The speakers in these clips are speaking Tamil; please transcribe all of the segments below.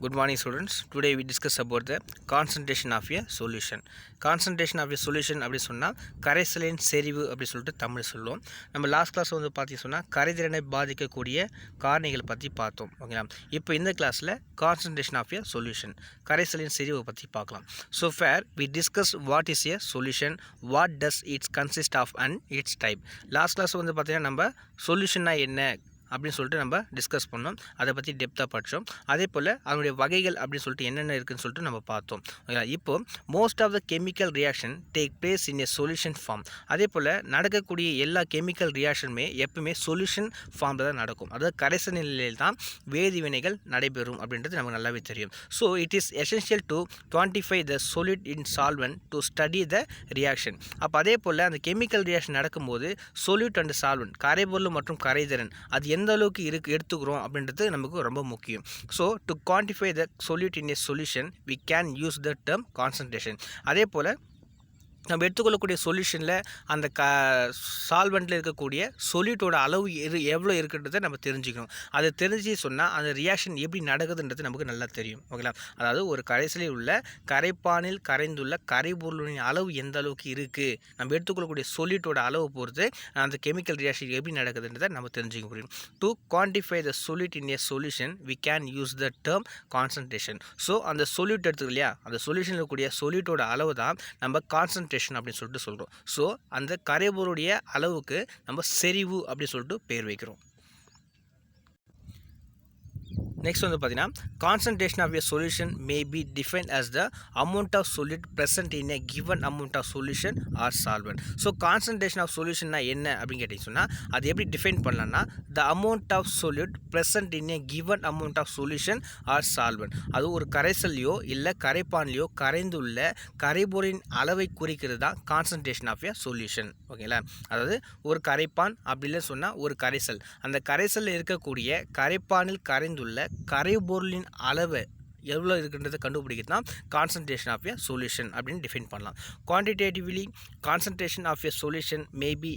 Good morning students. Today we discuss about the concentration of a solution. Concentration of a solution அப்படி சொன்னால் கரைசலின் செறிவு அப்படி சொல்லிட்டு தமிழ் சொல்லுவோம். நம்ம லாஸ்ட் கிளாஸ் வந்து பார்த்தீங்கன்னா சொன்னால் கரைதிறனை பாதிக்கக்கூடிய காரணிகளை பற்றி பார்த்தோம். ஓகேங்களா? இப்போ இந்த கிளாஸில் concentration of a solution கரைசலின் செறிவை பற்றி பார்க்கலாம். So far we discussed what is a solution, what does it consist of and its type. Last class வந்து பார்த்தீங்கன்னா நம்ம சொல்யூஷன்னா என்ன அப்படின்னு சொல்லிட்டு நம்ம டிஸ்கஸ் பண்ணோம். அதை பற்றி டெப்த்தாக படித்தோம். அதே போல் அதனுடைய வகைகள் அப்படின்னு சொல்லிட்டு என்னென்ன இருக்குதுன்னு சொல்லிட்டு நம்ம பார்த்தோம். ஓகேங்களா? இப்போது most of the chemical reaction take place in a solution form. அதே போல் நடக்கக்கூடிய எல்லா கெமிக்கல் ரியாக்ஷனுமே எப்பவுமே சொல்யூஷன் ஃபார்மில் தான் நடக்கும். அதாவது கரைசல் நிலையில் தான் வேதிவினைகள் நடைபெறும் அப்படின்றது நமக்கு நல்லாவே தெரியும். So it is essential to quantify the solid in solvent to study the reaction. அப்போ அதே போல் அந்த கெமிக்கல் ரியாக்ஷன் நடக்கும்போது solute அண்ட் சால்வெண்ட் கரைபொருள் மற்றும் கரைதிறன் அது எந்த அளவுக்கு எடுத்துக்கிறோம் அப்படின்றது நமக்கு ரொம்ப முக்கியம். So to quantify the solute in a solution we can use the term concentration. அதே போல் நம்ம எடுத்துக்கொள்ளக்கூடிய சொல்யூஷனில் அந்த சால்வெண்ட்டில் இருக்கக்கூடிய சொல்யூட்டோட அளவு எவ்வளோ இருக்குன்றதை நம்ம தெரிஞ்சுக்கணும். அதை தெரிஞ்சு சொன்னால் அந்த ரியாக்ஷன் எப்படி நடக்குதுன்றது நமக்கு நல்லா தெரியும். ஓகேங்களா? அதாவது ஒரு கரைசலில் உள்ள கரைப்பானில் கரைந்துள்ள கரைபொருளின் அளவு எந்த அளவுக்கு இருக்குது, நம்ம எடுத்துக்கொள்ளக்கூடிய சொல்யூட்டோட அளவு பொறுத்து அந்த கெமிக்கல் ரியாக்ஷன் எப்படி நடக்குதுன்றதை நம்ம தெரிஞ்சுக்க முடியும். To quantify the solute in a solution we can use the term concentration. So அந்த சொல்யூட் எடுத்துக்கோ இல்லையா, அந்த சொல்யூஷனில் இருக்கக்கூடிய சொல்யூட்டோட அளவு தான் நம்ம கான்சன்ட்ரேஷன் அப்படின்னு சொல்லிட்டு சொல்கிறோம். ஸோ அந்த கரைபொருளுடைய அளவுக்கு நம்ம செறிவு அப்படின்னு சொல்லிட்டு பேர் வைக்கிறோம். நெக்ஸ்ட் வந்து பார்த்தீங்கன்னா concentration of a solution may be defined as the amount of solute present in a given amount of solution or solvent. So concentration of சொல்யூஷன்னா என்ன அப்படின்னு கேட்டிங்க சொன்னால் அது எப்படி டிஃபைன் பண்ணலாம்னா the amount of solute present in a given amount of solution or solvent. அது ஒரு கரைசல்லையோ இல்லை கரைப்பான்லையோ கரைந்துள்ள கரைபொருளின் அளவை குறிக்கிறது தான் கான்சன்ட்ரேஷன் ஆஃப் எ சொல்யூஷன். ஓகேங்களா? அதாவது ஒரு கரைப்பான் அப்படி இல்லை சொன்னால் ஒரு கரைசல், அந்த கரைசலில் இருக்கக்கூடிய கரைப்பானில் கரைந்துள்ள கரைபொருளின் அளவு எவ்வளோ இருக்குன்றதை கண்டுபிடிக்கிறது தான் கான்சன்ட்ரேஷன் ஆஃப் எ சொல்யூஷன் அப்படின்னு டிஃபைன் பண்ணலாம். Quantitatively concentration of a solution may be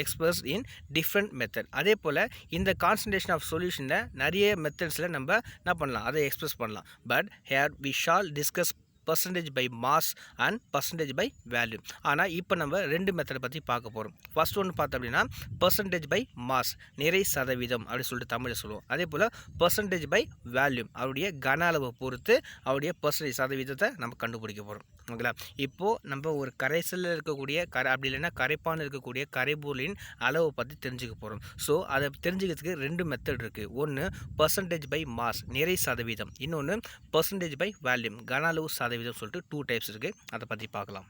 expressed in different method. அதே போல் இந்த கான்சன்ட்ரேஷன் ஆஃப் சொல்யூஷனில் நிறைய மெத்தட்ஸில் நம்ம என்ன பண்ணலாம், அதை எக்ஸ்பிரஸ் பண்ணலாம். But here we shall discuss percentage by mass and percentage by value. ஆனால் இப்போ நம்ம ரெண்டு மெத்தடை பற்றி பார்க்க போகிறோம். ஃபர்ஸ்ட் ஒன்று பார்த்தோம் அப்படின்னா பர்சன்டேஜ் பை மாஸ், நிறை சதவீதம் அப்படி சொல்லிட்டு தமிழில் சொல்லுவோம். அதே போல் பர்சன்டேஜ் பை வேல்யூ, அவருடைய கன அளவை பொறுத்து அவருடைய பர்சன்டேஜ் சதவீதத்தை நம்ம கண்டுபிடிக்க போகிறோம். ஓகேங்களா? இப்போது நம்ம ஒரு கரைசலில் இருக்கக்கூடிய அப்படி இல்லைன்னா கரைப்பான் இருக்கக்கூடிய கரைபொருளின் அளவை பற்றி தெரிஞ்சுக்க போகிறோம். ஸோ அதை தெரிஞ்சுக்கிறதுக்கு ரெண்டு மெத்தட் இருக்குது. ஒன்று பர்சன்டேஜ் பை மாஸ், நிறை சதவீதம். இன்னொன்று பர்சன்டேஜ் பை வேல்யூம், கன அளவு சதவீதம் சொல்லிட்டு 2 டைப்ஸ் இருக்குது. அதை பற்றி பார்க்கலாம்.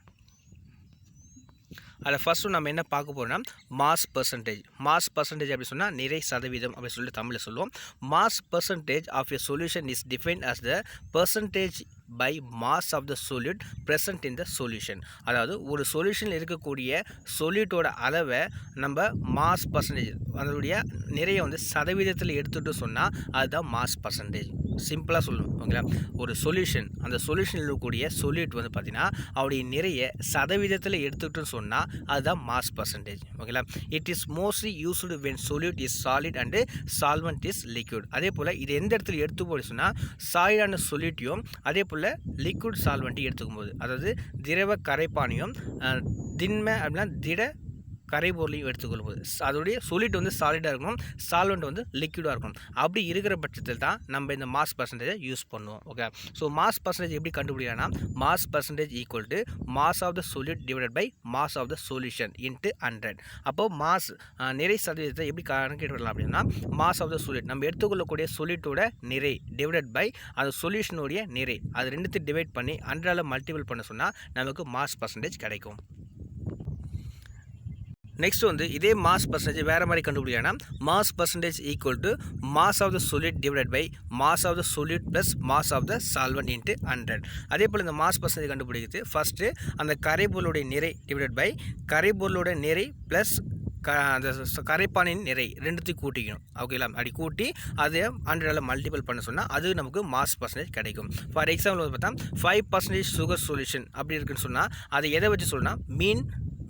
அதில் ஃபஸ்ட்டு நம்ம என்ன பார்க்க போகிறோம்னா மாஸ் பர்சன்டேஜ். மாஸ் பர்சன்டேஜ் அப்படி சொன்னால் நிறை சதவீதம் அப்படி சொல்லிட்டு தமிழில் சொல்லுவோம். Mass percentage of a solution is defined as the percentage by mass of the solute present in the solution. அதாவது ஒரு சொல்யூஷனில் இருக்கக்கூடிய சொல்யூட்டோட அளவை நம்ம மாஸ் பர்சன்டேஜ், அதனுடைய நிறைய வந்து சதவீதத்தில் எடுத்துகிட்டு சொன்னால் அதுதான் மாஸ் பர்சன்டேஜ். சிம்பிளாக சொல்லணும். ஓகேங்களா? ஒரு சொல்யூஷன், அந்த சொல்யூஷனில் இருக்கக்கூடிய சொல்யூட் வந்து பார்த்திங்கன்னா அவருடைய நிறைய சதவீதத்தில் எடுத்துக்கிட்டுன்னு சொன்னால் அதுதான் மாஸ் பர்சன்டேஜ். ஓகேங்களா? It is mostly used when solute is solid and solvent is liquid. அதே போல் இது எந்த இடத்துல எடுத்து போய் சொன்னால் சாலிடான சொல்யூட்டையும் அதே போல் லிக்விட் சால்வெண்ட்டையும் எடுத்துக்கும் போது, அதாவது திரவ கரைப்பானையும் திண்ம அப்படின்னா திட கரைபொருளையும் எடுத்துக்கொள்ளும் போது அதோடைய சொல்யூட் வந்து சாலிடாக இருக்கணும், சால்வெண்ட் வந்து லிக்விடாக இருக்கணும். அப்படி இருக்கிற பட்சத்தில் தான் நம்ம இந்த மாஸ் பர்சன்டேஜை யூஸ் பண்ணுவோம். ஓகே? ஸோ மாஸ் பர்சன்டேஜ் எப்படி கண்டுபிடிக்கலாம்னா mass percentage equal to mass of the solute divided by mass of the solution into 100. அப்போது மாஸ் நிறை சதவீதத்தை எப்படி கணக்கிட்டு வரலாம் அப்படின்னா மாஸ் ஆஃப் த சொல்யூட், நம்ம எடுத்துக்கொள்ளக்கூடிய சொல்யூட்டோட நிறை டிவைடட் பை அந்த சொல்யூஷனுடைய நிறை, அது ரெண்டுத்தையும் டிவைட் பண்ணி 100ஆல் மல்டிபிள் பண்ண சொன்னால் நமக்கு மாஸ் பர்சன்டேஜ் கிடைக்கும். நெக்ஸ்ட் வந்து இதே மாஸ் பர்சன்டேஜ் வேறு மாதிரி கண்டுபிடிக்கலாம். Mass percentage equal to mass of the solute divided by mass of the solute plus mass of the solvent into 100. அதே போல் இந்த மாஸ் பர்சன்டேஜ் கண்டுபிடிக்கிறது ஃபஸ்ட்டு அந்த கரைபொருளுடைய நிறை டிவைடட் பை கரைபொருளுடைய நிறை ப்ளஸ் அந்த கரைப்பானின் நிறை ரெண்டுத்தையும் கூட்டிக்கணும். ஓகேங்களா? அப்படி கூட்டி அதை 100ஆல் மல்டிபிள் பண்ண சொன்னால் அது நமக்கு மாஸ் பர்சன்டேஜ் கிடைக்கும். ஃபார் எக்ஸாம்பிள் பார்த்தா 5% சுகர் சொல்யூஷன் அப்படி இருக்குன்னு சொன்னால் அதை எதை வச்சு சொல்லணும்னா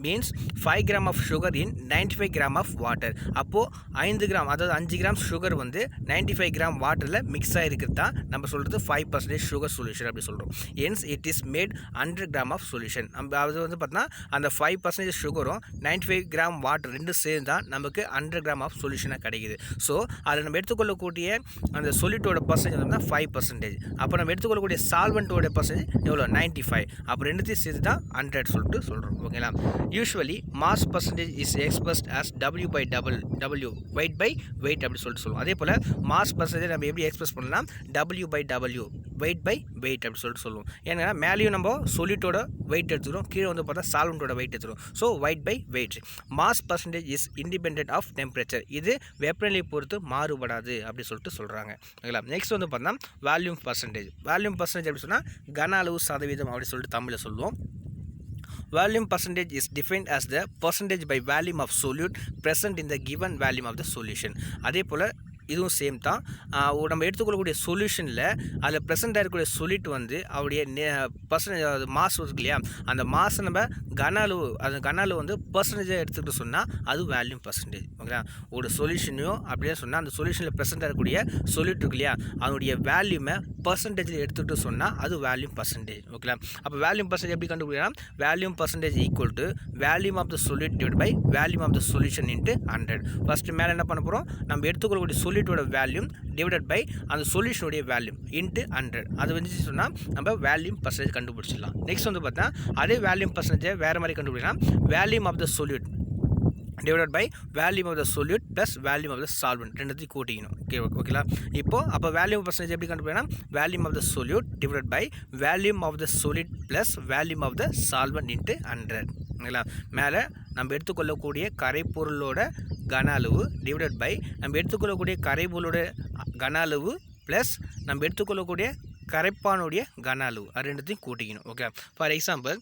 means 5 gram of sugar in 95 gram of water. அப்போது 5 கிராம் அதாவது 5 கிராம் சுகர் வந்து 95 கிராம் வாட்டரில் மிக்ஸ் ஆகிருக்கிறது தான் நம்ம சொல்கிறது 5% சுகர் சொல்யூஷன் அப்படி சொல்கிறோம். Hence it is made 100 gram of solution. நம்ம அது வந்து பார்த்தோன்னா அந்த 5% சுகரும் 95 கிராம் வாட்டர் ரெண்டும் சேர்ந்து தான் நமக்கு 100 கிராம் ஆஃப் சொல்யூஷனாக கிடைக்குது. ஸோ அதில் நம்ம எடுத்துக்கொள்ளக்கூடிய அந்த சொல்யூட்டோட பர்சன்டேஜ் வந்து 5%. அப்போ நம்ம எடுத்துக்கொள்ளக்கூடிய சால்வெண்ட்டோட பர்சன்டேஜ் எவ்வளோ 95. அப்போ ரெண்டுத்தையும் சேர்த்து தான் 100 சொல்லிட்டு சொல்கிறோம். ஓகேங்களா. Usually mass percentage is expressed as W weight by weight அப்படி சொல்லிட்டு சொல்லுவோம். அதே போல் மாஸ் பர்சன்டேஜ் நம்ம எப்படி எக்ஸ்பிரஸ் பண்ணலாம், W weight by weight அப்படி சொல்லிட்டு சொல்லுவோம். ஏன்னா மேலேயும் நம்ம சொல்யூட்டோட வெயிட் எடுத்துக்கிறோம், கீழே வந்து பார்த்தா சால்வெண்ட்டோட வெயிட் எடுத்துக்கிறோம். So weight by weight. Mass percentage is independent of temperature. இது வெப்பநிலை பொறுத்து மாறுபடாது அப்படி சொல்லிட்டு சொல்கிறாங்க. ஓகேங்களா. நெக்ஸ்ட் வந்து பார்த்தா வால்யூம் பர்சன்டேஜ். வால்யூம் பர்சன்டேஜ் அப்படி சொன்னால் கன அளவு சதவீதம் அப்படி சொல்லிட்டு தமிழில் சொல்லுவோம். Volume percentage is defined as the percentage by volume of solute present in the given volume of the solution. அதே போல் இதுவும் சேம் தான். நம்ம எடுத்துக்கொள்ளக்கூடிய சொல்யூஷனில் அதில் ப்ரெசென்ட் இருக்கக்கூடிய சொல்யூட் வந்து அவருடைய பர்சன்டேஜ் மாஸ் இருக்கு இல்லையா, அந்த மாஸை நம்ம கன அளவு வந்து பர்சன்டேஜாக எடுத்துக்கிட்டு சொன்னால் அது வேல்யூம் பர்சன்டேஜ். ஓகேங்களா. ஒரு சொல்யூஷனையும் அப்படியே சொன்னால் அந்த சொல்யூஷனில் ப்ரெசென்ட் இருக்கக்கூடிய சொல்யூட் இருக்கு இல்லையா, அதனுடைய வேல்யூமை பர்சன்டேஜில் எடுத்துகிட்டு சொன்னால் அது வேல்யூம் பர்சன்டேஜ். ஓகேங்களா. அப்போ வேல்யூம் பர்சன்டேஜ் எப்படி கண்டுபிடிக்கலாம், volume percentage equal to volume of the solute divide by volume of the solution into 100. First மேலே என்ன பண்ண போகிறோம், நம்ம எடுத்துக்கொள்ளக்கூடிய சொல்யூட்டோட வேல்யூம் டிவைடட் பை அந்த சொல்யூஷனுடைய வேல்யூம் இன்ட்டு 100. அது வந்து சொன்னால் நம்ம வேல்யூம் பர்சன்டேஜ் கண்டுபிடிச்சிடலாம். நெக்ஸ்ட் வந்து பார்த்தா அதே வேல்யூம் பர்சன்டேஜை வேறு மாதிரி கண்டுபிடிக்கலாம், volume of the solute divided by volume of the solute plus volume of the solvent ரெண்டுத்தையும் கூட்டிக்கணும். ஓகேங்களா. இப்போது அப்போ வேல்யூம் பர்சன்டேஜ் எப்படி கண்டுபிடிக்கலாம், volume of the solute divided by volume of the solute plus volume of the solvent into 100. ஓகேங்களா. மேலே நம்ம எடுத்துக்கொள்ளக்கூடிய கரைப்பொருளோட கன அளவு டிவைடட் பை நம்ம எடுத்துக்கொள்ளக்கூடிய கரைப்பொருளோட கன அளவு ப்ளஸ் நம்ம எடுத்துக்கொள்ளக்கூடிய கரைப்பானுடைய கன அளவு அது ரெண்டுத்தையும் கூட்டிக்கணும். Okay. For example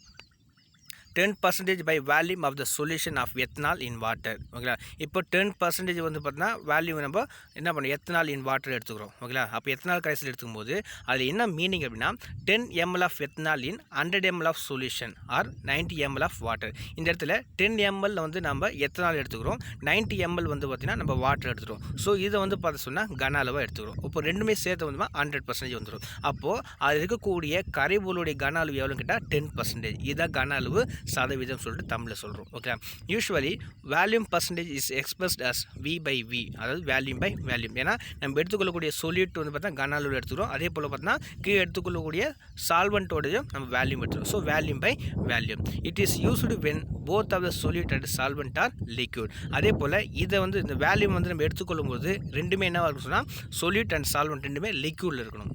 10% by volume of the solution of ethanol in water. ஓகேங்களா. இப்போ 10% வந்து பார்த்தீங்கன்னா வேல்யூ நம்ம என்ன பண்ணோம், எத்தனால் இன் வாட்டர் எடுத்துக்கிறோம். ஓகேங்களா. அப்போ எத்தனால் கரைசல் எடுத்துக்கும் போது அதில் என்ன மீனிங் அப்படின்னா 10 ml of ethanol in 100 ml of solution or 90 ml of water. இந்த இடத்துல 10 ml வந்து நம்ம எத்தனால் எடுத்துக்கிறோம், 90 ml வந்து பார்த்திங்கன்னா நம்ம வாட்டர் எடுத்துக்கிறோம். ஸோ இதை வந்து பார்த்து சொன்னால் கன அளவாக எடுத்துக்கிறோம். இப்போ ரெண்டுமே சேர்த்து வந்து 100% வந்துடும். அப்போது அது இருக்கக்கூடிய கரைபொருளுடைய கன அளவு எவ்வளோன்னு கேட்டால் 10%. இதுதான் கன அளவு சதவீதம் சொல்லிட்டு தமிழில் சொல்கிறோம். Okay. Usually volume percentage is expressed as V by V, அதாவது வேல்யூம் பை வேல்யூம். ஏன்னா நம்ம எடுத்துக்கொள்ளக்கூடிய சொல்யூட் வந்து பார்த்தா கன அளவில் எடுத்துக்கிறோம், அதே போல் பார்த்தீங்கன்னா கீழே எடுத்துக்கொள்ளக்கூடிய சால்வெண்ட்டோடையும் நம்ம வேல்யூம் எடுத்துக்கிறோம். So volume by volume. It is used when both of the solute and solvent are liquid. அதே போல் இதை வந்து இந்த வேல்யூம் வந்து நம்ம எடுத்துக்கொள்ளும் போது ரெண்டுமே என்னவாக இருக்கும் சொன்னால் சொல்யூட் அண்ட் சால்வெண்ட் ரெண்டுமே லிக்விடில் இருக்கணும்.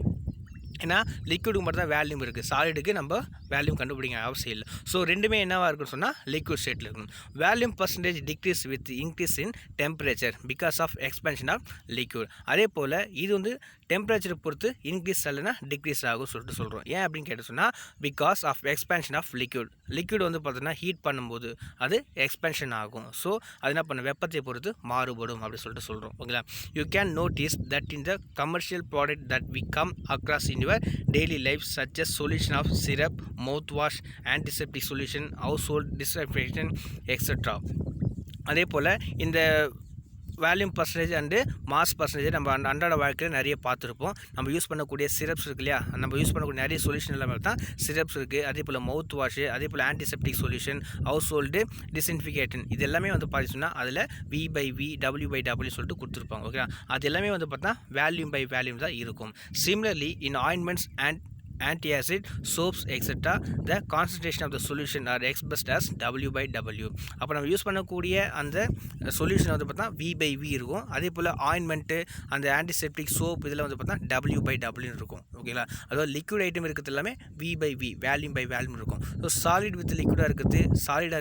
ஏன்னா லிக்விடுக்கு மட்டும் தான் வேல்யூம் இருக்குது, சாலிடுக்கு நம்ம வேல்யூம் கண்டுபிடிக்க அவசியம் இல்லை. ஸோ ரெண்டுமே என்னவாக இருக்குன்னு சொன்னால் லிக்விட் ஸ்டேட்டில் இருக்கணும். Volume percentage decrease with increase in temperature because of expansion of liquid. அதே போல் இது வந்து டெம்பரேச்சரை பொறுத்து இன்க்ரீஸ் இல்லைனா டிக்ரீஸ் ஆகும் சொல்லிட்டு சொல்கிறோம். ஏன் அப்படின்னு கேட்டு சொன்னால் because of expansion of liquid வந்து பார்த்தீங்கன்னா ஹீட் பண்ணும்போது அது எக்ஸ்பென்ஷன் ஆகும். ஸோ அது என்ன பண்ண வெப்பத்தை பொறுத்து மாறுபடும் அப்படி சொல்லிட்டு சொல்கிறோம். ஓகேங்களா. You can notice that in the commercial product that we come across in your daily life such as solution of syrup, mouthwash, antiseptic solution, household disinfectant, etc. அதே போல் இந்த வேல்யூம் பர்சன்டேஜ் அண்டு மாஸ் பர்சன்டேஜ் நம்ம அன்றாட வாழ்க்கையில் நிறைய பார்த்துருப்போம். நம்ம யூஸ் பண்ணக்கூடிய சிரப்ஸ் இருக்கு இல்லையா, நம்ம யூஸ் பண்ணக்கூடிய நிறைய சொல்யூஷன் எல்லாமே தான் சிரப்ஸ் இருக்குது. அதே போல் மவுத் வாஷு, அதே போல் ஆன்டிசெப்டிக் சொல்யூஷன், ஹவுஸ் ஹோல்டு டிஸ்இன்ஃபிகேட்டன், இது எல்லாமே வந்து பார்த்தீங்கன்னா அதில் V by V, W by W சொல்லிட்டு கொடுத்துருப்பாங்க. ஓகே. அது எல்லாமே வந்து பார்த்தா வேல்யூம் பை வேல்யூம் தான் இருக்கும். Similarly in ointments and antacid, soaps, etc. the concentration of the solution are expressed as W by W. அப்போ நம்ம யூஸ் பண்ணக்கூடிய அந்த சொல்யூஷன் வந்து பார்த்தா V by V இருக்கும். அதே போல் ஆயின்மெண்ட்டு, அந்த ஆன்டிசெப்டிக் சோப் இதில் வந்து பார்த்தா W by W இருக்கும். ஓகேங்களா. அதாவது லிக்விட் ஐட்டம் இருக்கிறது எல்லாமே V by V, volume by volume இருக்கும். ஸோ சாலிட் வித் லிக்விடாக இருக்குது, சாலிடாக